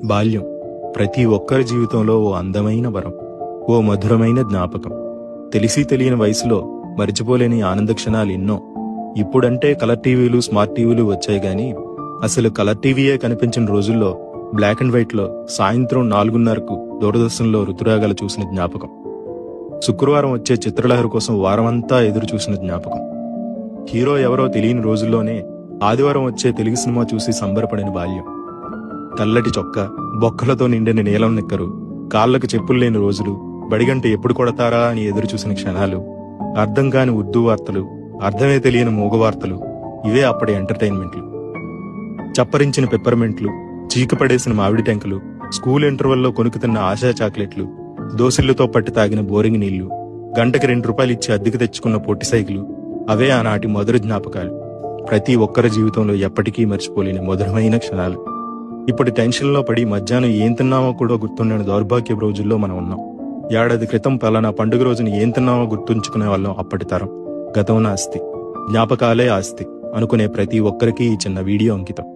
బాల్యం ప్రతి ఒక్కరి జీవితంలో ఓ అందమైన వరం, ఓ మధురమైన జ్ఞాపకం. తెలిసి తెలియని వయసులో మరిచిపోలేని ఆనంద క్షణాలు ఎన్నో. ఇప్పుడంటే కలర్ టీవీలు, స్మార్ట్ టీవీలు వచ్చాయి గాని అసలు కలర్ టీవీయే కనిపించిన రోజుల్లో బ్లాక్ అండ్ వైట్ లో సాయంత్రం 4:30కు దూరదర్శన్లో ఋతురాగాలు చూసిన జ్ఞాపకం. శుక్రవారం వచ్చే చిత్రలహరి కోసం వారమంతా ఎదురు చూసిన జ్ఞాపకం. హీరో ఎవరో తెలియని రోజుల్లోనే ఆదివారం వచ్చే తెలుగు సినిమా చూసి సంబరపడిన బాల్యం. తెల్లటి చొక్క, బొక్కలతో నిండిన నీలం నిక్కరు, కాళ్లకు చెప్పులు లేని రోజులు, బడిగంట ఎప్పుడు కొడతారా అని ఎదురు చూసిన క్షణాలు, అర్థం కాని ఉర్దూ వార్తలు, అర్థమే తెలియని మూగ వార్తలు, ఇవే అప్పటి ఎంటర్టైన్మెంట్లు. చప్పరించిన పెప్పర్మెంట్లు, చీకపడేసిన మామిడి టెంకలు, స్కూల్ ఇంటర్వెల్లో కొనుక్కుతున్న ఆశా చాక్లెట్లు, దోసిళ్లతో పట్టి తాగిన బోరింగ్ నీళ్లు, గంటకి ₹2 ఇచ్చి అద్దెకు తెచ్చుకున్న పొట్టి సైకిలు, అవే ఆనాటి మధుర జ్ఞాపకాలు. ప్రతి ఒక్కరి జీవితంలో ఎప్పటికీ మర్చిపోలేని మధురమైన క్షణాలు. ఇప్పుడు టెన్షన్లో పడి మధ్యాహ్నం ఏం తిన్నామో కూడా గుర్తుండని దౌర్భాగ్య రోజుల్లో మనం ఉన్నాం. ఏడాది క్రితం పలానా పండుగ రోజున ఏం తిన్నామో గుర్తుంచుకునే వాళ్ళం అప్పటి తరం. గతం ఆస్తి, జ్ఞాపకాలే ఆస్తి అనుకునే ప్రతి ఒక్కరికి ఈ చిన్న వీడియో అంకితం.